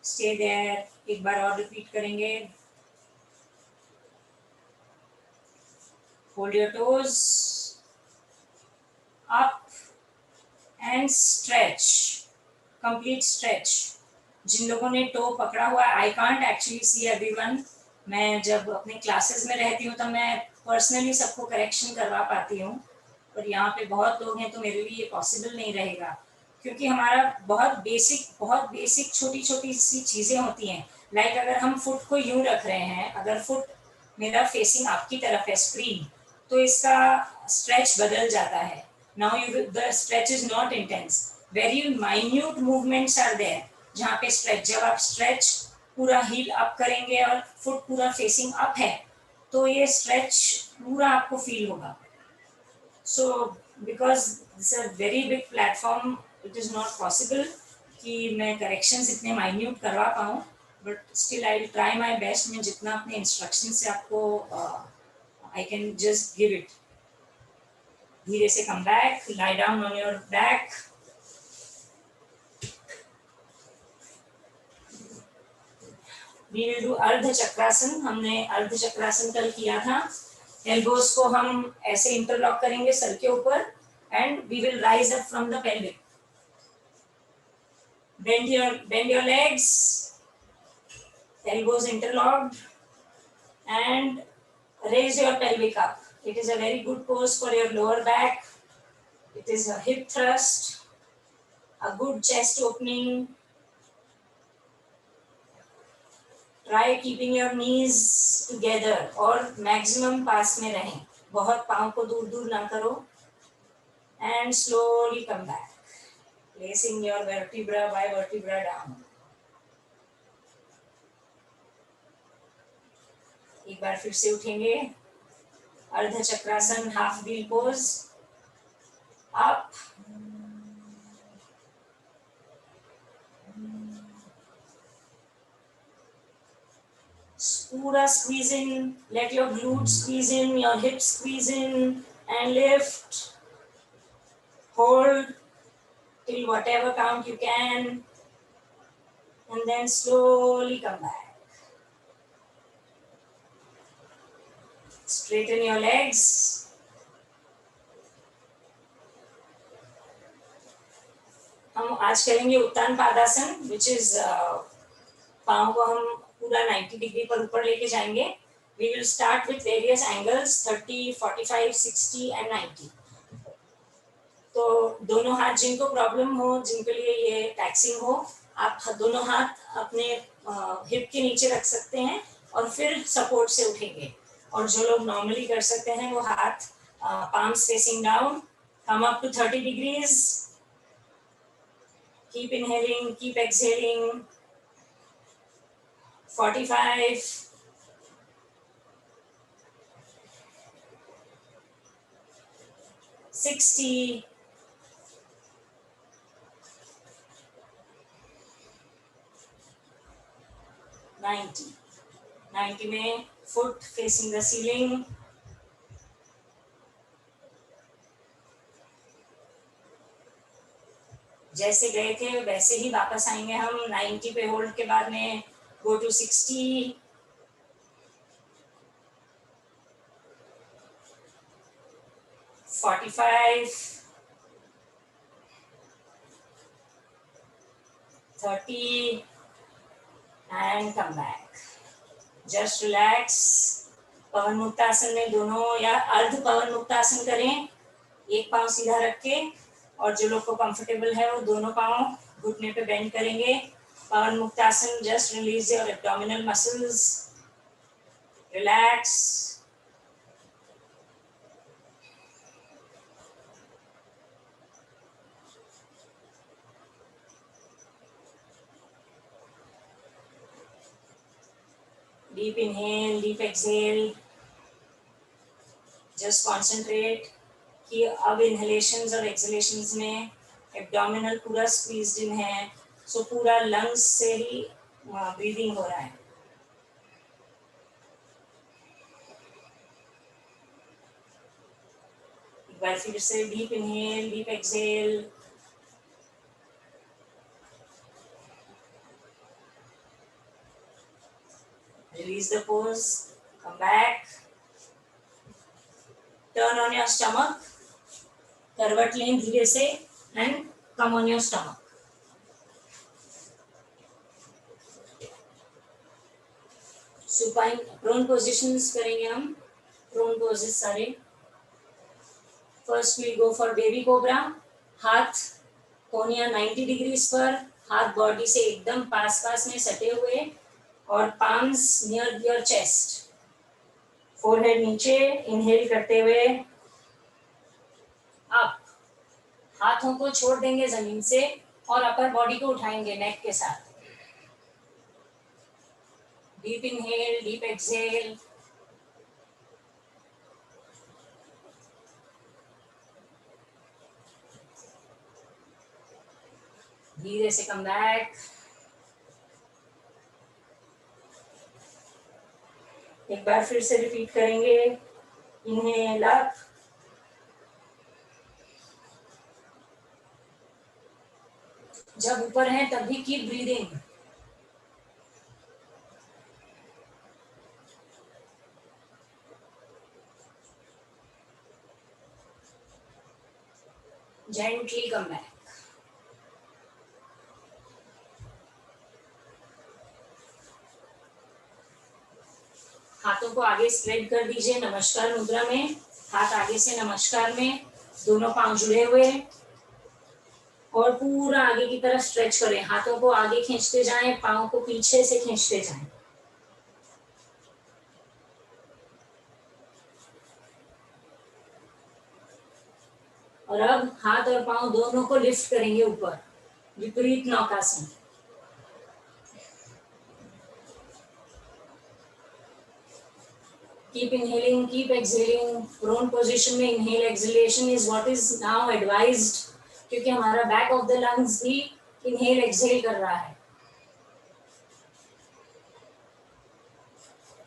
Stay there. एक बार और रिपीट करेंगे. Hold your toes up and stretch. Complete stretch. जिन लोगों ने to पकड़ा हुआ है, I can't actually see everyone. मैं जब अपने क्लासेस में रहती हूँ तो मैं पर्सनली सबको करेक्शन करवा पाती हूँ, पर यहाँ पे बहुत लोग हैं तो मेरे लिए ये पॉसिबल नहीं रहेगा, क्योंकि हमारा बहुत बेसिक छोटी छोटी सी चीज़ें होती हैं. लाइक अगर हम फुट को यूं रख रहे हैं, अगर फुट मेरा फेसिंग आपकी तरफ है स्क्रीन, तो इसका स्ट्रेच बदल जाता है. Now the stretch is not intense. Very minute movements are there जहाँ पे स्ट्रेच. जब आप स्ट्रेच पूरा हील अप करेंगे और फुट पूरा फेसिंग अप है तो ये स्ट्रेच पूरा आपको फील होगा. So because it's a very big platform, it is not possible कि मैं corrections इतने minute करवा पाऊँ, but still I will try my best. मैं जितना अपने instructions से आपको I can just give it. धीरे से come back, lie down on your back. We will do अर्ध चक्रासन. हमने अर्ध चक्रासन कल किया था. एल्बोज को हम ऐसे इंटरलॉक करेंगे सर के ऊपर and we will rise up from the pelvic. Bend your legs, elbows interlocked and raise your pelvic up. It is a very good pose for your lower back. It is a hip thrust, a good chest opening. Try keeping your knees together or maximum पास में रहें. बहुत पाँव को दूर दूर ना करो and slowly come back, placing your vertebra by vertebra down. एक बार फिर से उठेंगे, अर्ध चक्रासन, हाफ व्हील पोज, अप, पूरा squeeze in, let your glutes squeeze in, your hips squeeze in, and lift, hold till whatever count you can, and then slowly come back. Straighten your legs. हम आज करेंगे उत्तान Padasana, which is पाँव को हम पूरा 90 degree पर ऊपर लेके जाएंगे. We will start with various angles 30, 45, 60 and 90. तो दोनों हाथ जिनको प्रॉब्लम हो, जिनके लिए ये टैक्सिंग हो, आप दोनों हाथ अपने हिप के नीचे रख सकते हैं और फिर सपोर्ट से उठेंगे. और जो लोग नॉर्मली कर सकते हैं वो हाथ palms facing down, come up to 30 degrees. Keep inhaling, keep exhaling. 45, 60, 90. 90 में foot facing the ceiling. जैसे गए थे वैसे ही वापस आएंगे हम. 90 पे होल्ड के बाद में go to 60, 45, 30 and come back. Just relax. पवन मुक्तासन में दोनों या अर्ध पवन मुक्तासन करें, एक पाँव सीधा रख के, और जो लोग को कंफर्टेबल है वो दोनों पाँव घुटने पे बेंड करेंगे. पवन muktasana, just release your abdominal muscles. Relax. Deep inhale, deep exhale. Just concentrate कि अब inhalations और exhalations में abdominal पूरा squeezed in है, so पूरा lungs से ही breathing हो रहा है. एक बार फिर से deep inhale, deep exhale. Release the pose, come back. Turn on your stomach. करवट लें धीरे से and come on your stomach. Supine prone positions करेंगे हम. Prone poses सारे. First we go for baby cobra. हाथ कोनिया 90 degrees पर, हाथ बॉडी से एकदम पास में सटे हुए और palms near your chest. Forehead नीचे, inhale करते हुए अप. हाथों को छोड़ देंगे जमीन से और अपर बॉडी को उठाएंगे नेक के साथ. Deep inhale, deep exhale. धीरे से come back. एक बार फिर से रिपीट करेंगे. इनहेल अप, जब ऊपर हैं तब भी keep breathing. Gently come back. हाथों को आगे स्प्रेड कर दीजिए नमस्कार मुद्रा में. हाथ आगे से नमस्कार में, दोनों पांव जुड़े हुए और पूरा आगे की तरफ स्ट्रेच करें. हाथों को आगे खींचते जाएं, पांव को पीछे से खींचते जाएं. और अब हाथ और पांव दोनों को लिफ्ट करेंगे ऊपर, विपरीत नौकासन। Keep inhaling, keep exhaling. Prone position में inhale exhalation is what is now advised, क्योंकि हमारा back of the lungs भी inhale exhale कर रहा है.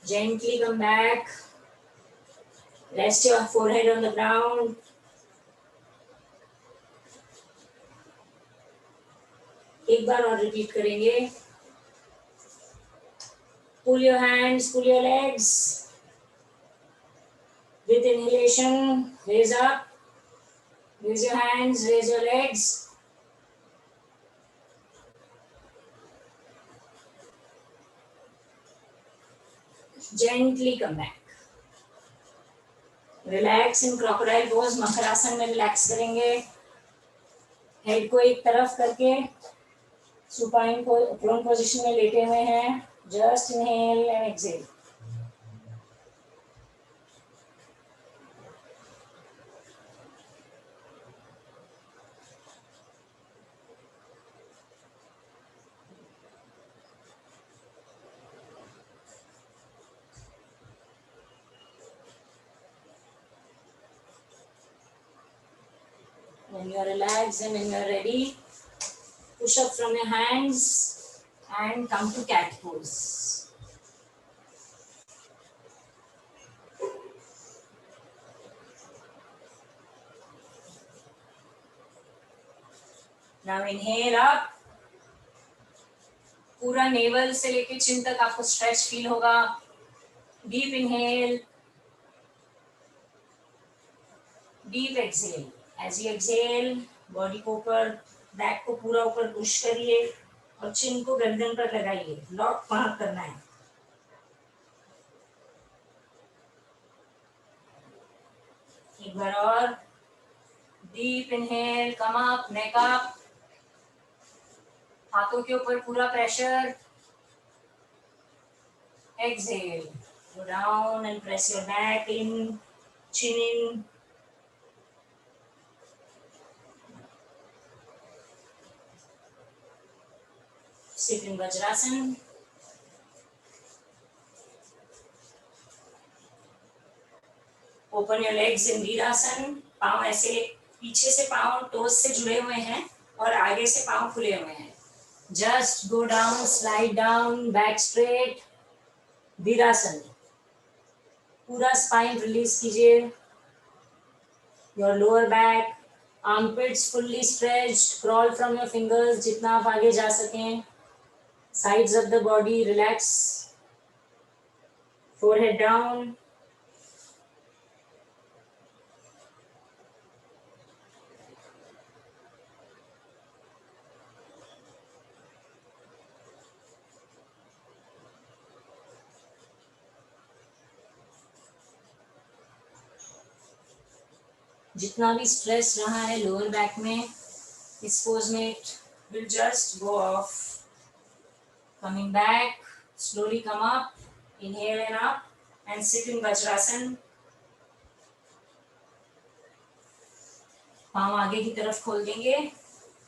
Gently come back. Rest your forehead on the ground. एक बार और repeat करेंगे. Pull your hands, pull your legs. With inhalation, raise up. Raise your hands, raise your legs. Gently come back. Relax in crocodile pose. Makarasana में relax करेंगे. Head को एक तरफ करके supine prone position में लेटे हुए हैं. Just inhale and exhale. When you are relaxed and when you are ready, push up from your hands and come to cat pose. Now inhale up. पूरा नेवल से लेके चिन तक आपको स्ट्रेच फील होगा. Deep inhale, deep exhale. As you exhale, body को ऊपर, back को पूरा ऊपर पुश करिए और चिन को गर्दन पर लगाइए. लॉक वहां करना है. एक बार और. डीप इनहेल, कम अप, नेक अप. हाथों के ऊपर पूरा pressure. Exhale, go down and press your back in, chin in. Sit in Vajrasan. Open your legs in Virasana. पाँव ऐसे पीछे से पाँव टोज से जुड़े हुए हैं और आगे से पाँव खुले हुए हैं. Just go down, slide down, back straight. Virasana. पूरा spine release कीजिए. Your lower back, armpits fully stretched. Crawl from your fingers जितना आप आगे जा सकें. Sides of the body relax. Forehead down. जितना भी स्ट्रेस रहा है लोअर बैक में, इस पोज में it will just go off. Coming back, slowly come up, inhale and up, and sit in Vajrasan. पाँव आगे की तरफ खोल देंगे.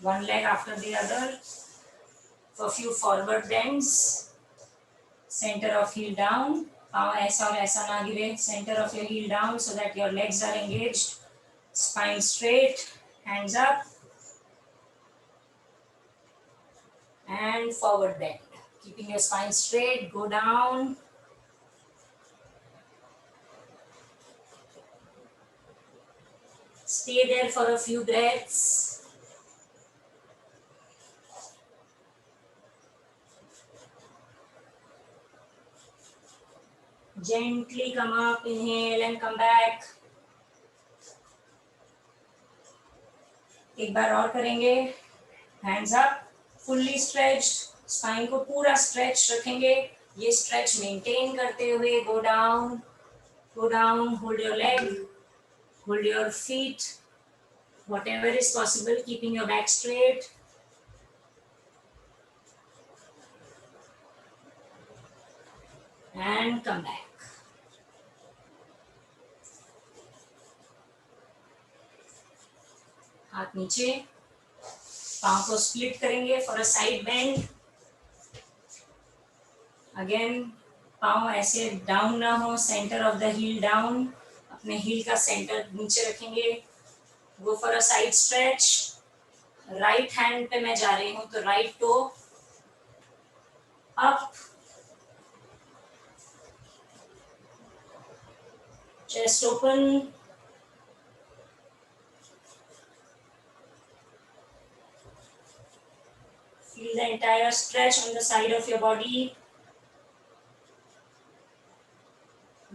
One leg after the other. For few forward bends. Center of heel down. पाँव ऐसा और ऐसा ना गिरे. Center of your heel down so that your legs are engaged. Spine straight, hands up, and forward bend. Keeping your spine straight, go down. Stay there for a few breaths. Gently come up, inhale and come back. एक बार और करेंगे. Hands up, fully stretched. Spine को पूरा stretch रखेंगे. ये stretch maintain करते हुए go down, hold your leg, hold your feet, whatever is possible, keeping your back straight. And come back. हाथ नीचे, पाँव को स्प्लिट करेंगे for a side bend. Again पाँव ऐसे डाउन ना हो, center of the heel down, अपने हील का सेंटर नीचे रखेंगे। Go for a side stretch. Right hand पे मैं जा रही हूँ तो right toe up, chest open, feel the entire stretch on the side of your body,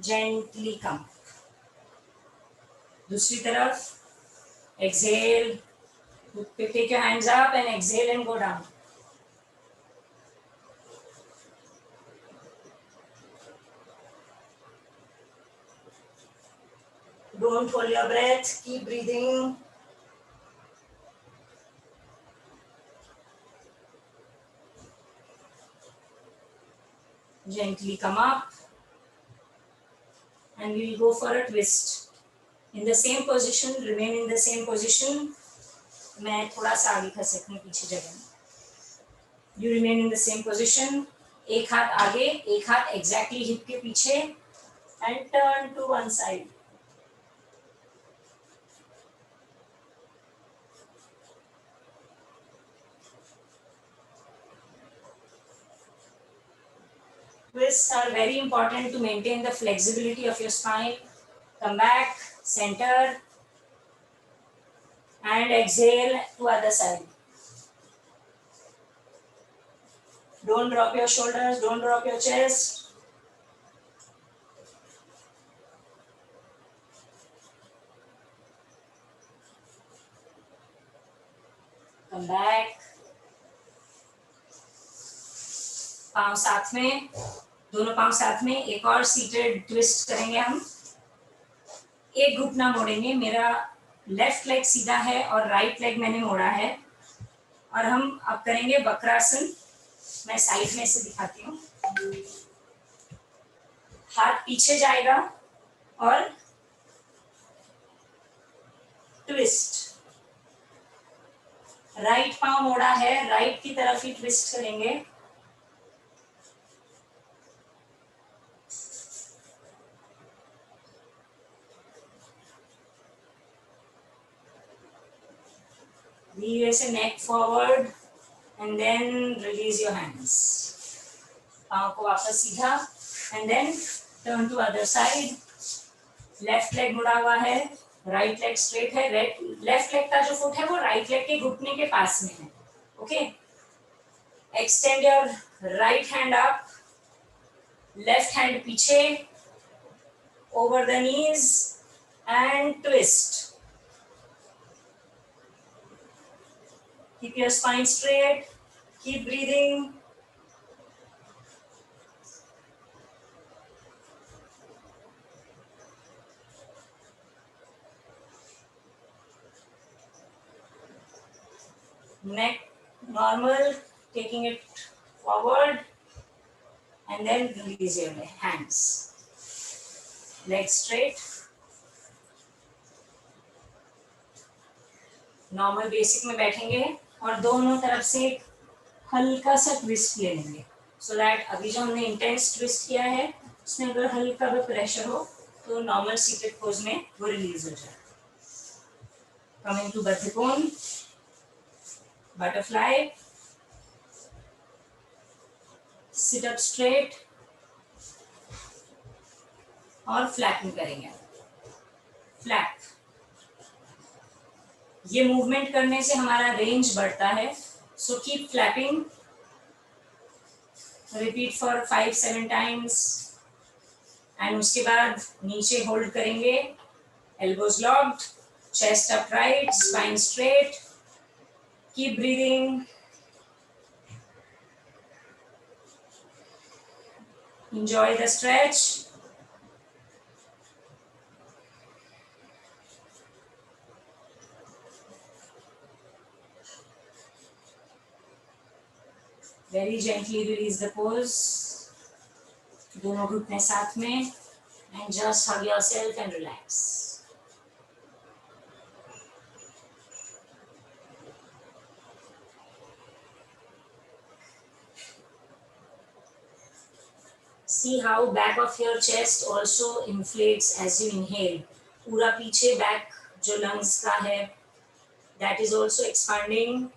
gently come। दूसरी तरफ, exhale, take your hands up and exhale and go down। Don't hold your breath, keep breathing। Gently come up and we'll go for a twist। In the same position, remain in the same position। मैं थोड़ा सा आगे खसकने पीछे जगह में। You remain in the same position। एक हाथ आगे, एक हाथ exactly हिप के पीछे and turn to one side। Twists are very important to maintain the flexibility of your spine। Come back, center, and exhale to other side। Don't drop your shoulders, don't drop your chest। Come back। पाँव साथ में, दोनों पाँव साथ में। एक और seated twist करेंगे हम। एक घुटना मोड़ेंगे, मेरा लेफ्ट लेग सीधा है और राइट लेग मैंने मोड़ा है। और हम अब करेंगे वक्रासन। मैं साइड में से दिखाती हूँ। हाथ पीछे जाएगा और ट्विस्ट। राइट पाँव मोड़ा है, राइट की तरफ ही ट्विस्ट करेंगे। धीरे से neck forward and then release your hands. पाँव को वापस सीधा and then turn to other side. Left leg मुड़ा हुआ है, राइट लेग स्ट्रेट है। लेफ्ट लेग का जो फुट है वो राइट लेग के घुटने के पास में है। Okay, extend your right hand up, left hand पीछे, over the knees and twist. Keep your spine straight, keep breathing। Neck normal, taking it forward and then release your hands। Legs straight। Normal basic में बैठेंगे और दोनों तरफ से एक हल्का सा ट्विस्ट ले लेंगे, सो दैट अभी जो हमने इंटेंस ट्विस्ट किया है उसमें अगर हल्का भी प्रेशर हो तो नॉर्मल सीटेड पोज में वो रिलीज हो जाए। Coming to baddhakona, butterfly, sit up straight और फ्लैपिंग करेंगे। फ्लैप, ये मूवमेंट करने से हमारा रेंज बढ़ता है, so keep flapping. Repeat for 5-7 times and उसके बाद नीचे होल्ड करेंगे, elbows locked, chest upright, spine straight. Keep breathing, enjoy the stretch। Very gently release the pose, दोनों घुटने साथ में and just hug yourself and relax। See how back of your chest also inflates as you inhale. पूरा पीछे back जो lungs का है, that is also expanding.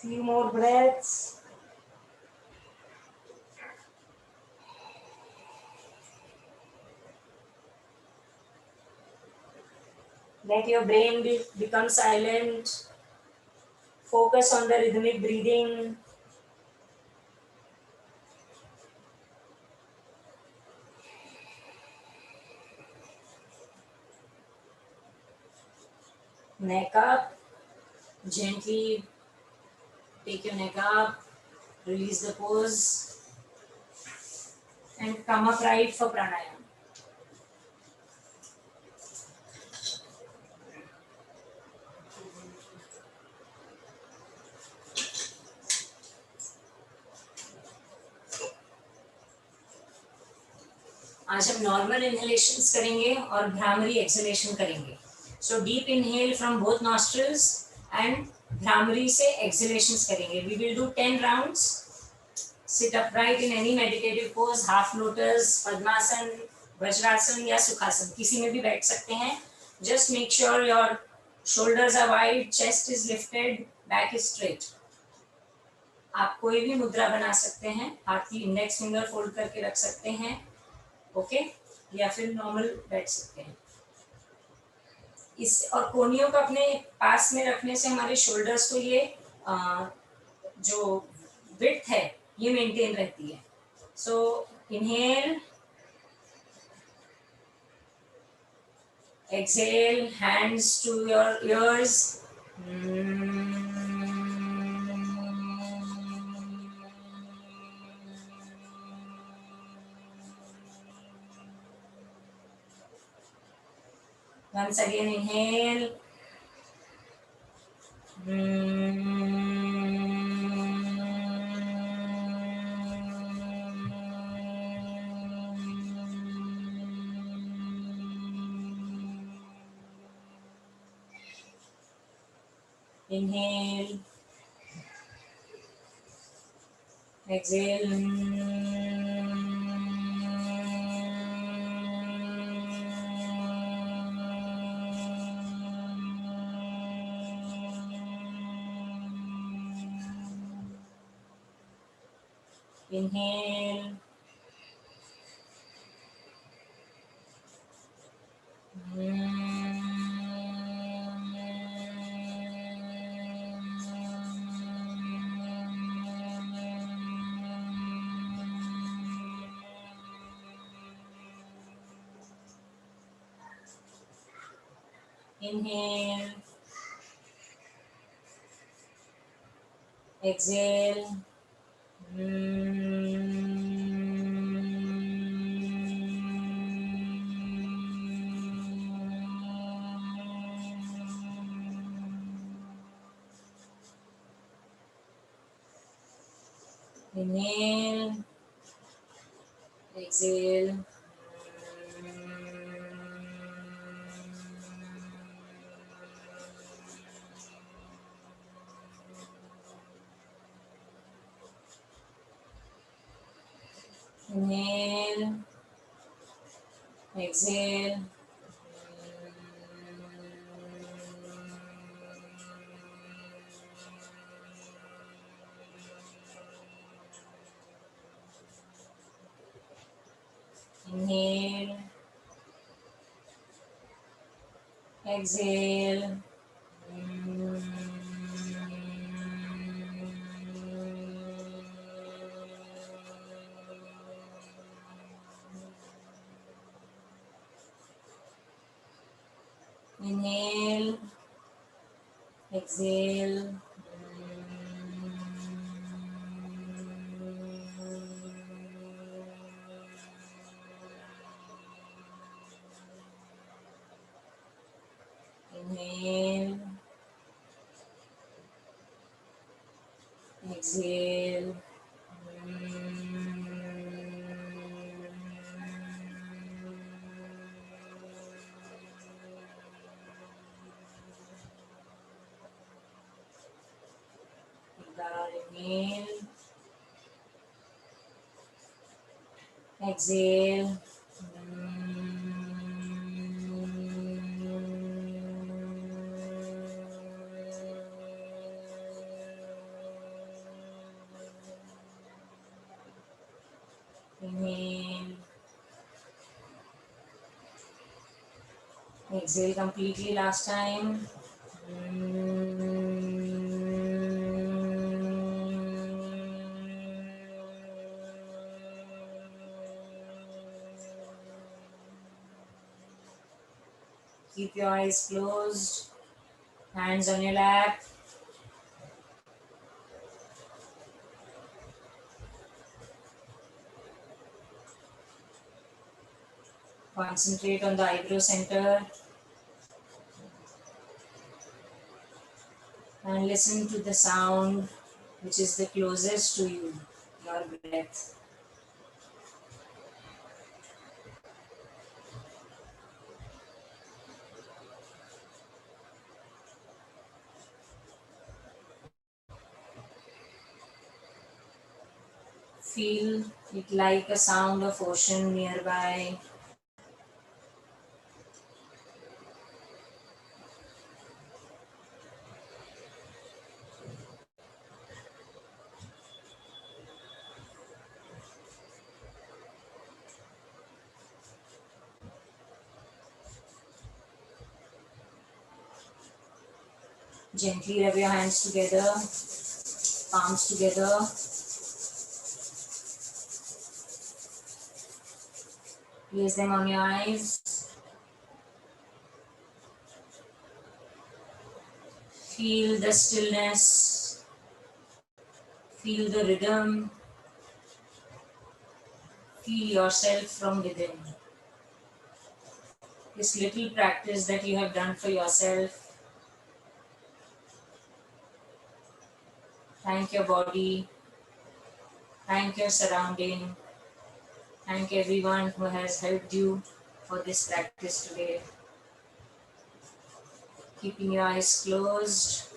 Few more breaths. Let your brain become silent. Focus on the rhythmic breathing. Neck up. Gently take your neck up. Release the pose. And come upright for pranayama. आज हम normal इनहेलेशंस करेंगे और bhramari exhalation करेंगे. So deep inhale from both nostrils and bhramari से exhalations करेंगे. We will do 10 rounds. Sit upright in any meditative pose, half lotus, padmasana, vajrasana या सुखासन, किसी में भी बैठ सकते हैं. Just make sure your shoulders are wide, chest is lifted, back is straight. आप कोई भी मुद्रा बना सकते हैं. हाथ की इंडेक्स फिंगर फोल्ड करके रख सकते हैं, ओके, या फिर नॉर्मल बैठ सकते हैं. इस और कोहनियों को अपने पास में रखने से हमारे शोल्डर्स को ये जो विड्थ है ये मेंटेन रहती है. सो inhale, exhale, hands to your ears. Once again, inhale. Inhale, exhale. Inhale. Inhale, exhale. Inhale, exhale. Inhale, exhale. Inhale, exhale. Inhale, exhale. Inhale, exhale. Inhale. Exhale. Inhale. Exhale completely last time. Keep your eyes closed, hands on your lap. Concentrate on the eyebrow center and listen to the sound which is the closest to you, your breath. Feel it like a sound of ocean nearby. Gently rub your hands together, palms together. Place them on your eyes. Feel the stillness. Feel the rhythm. Feel yourself from within. This little practice that you have done for yourself. Thank your body. Thank your surrounding. Thank everyone who has helped you for this practice today. Keeping your eyes closed.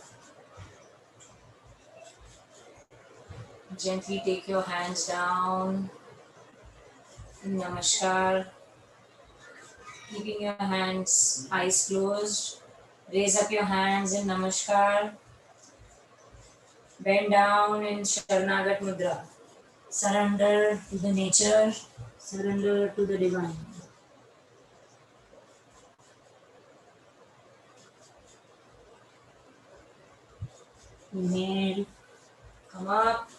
Gently take your hands down. Namaskar. Keeping your hands, eyes closed. Raise up your hands in Namaskar. Bend down in Sharanagat Mudra. Surrender to the nature. Surrender to the divine. Inhale. Come up.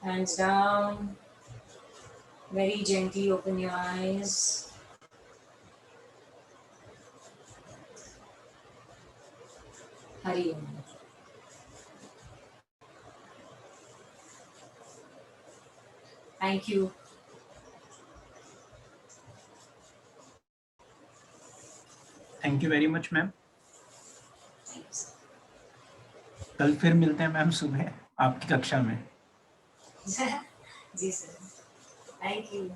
Hands down. Very gently open your eyes. Hari Om. Thank you. Thank you very much ma'am. Thanks. कल फिर मिलते हैं ma'am सुबह आपकी कक्षा में। जी sir, thank you.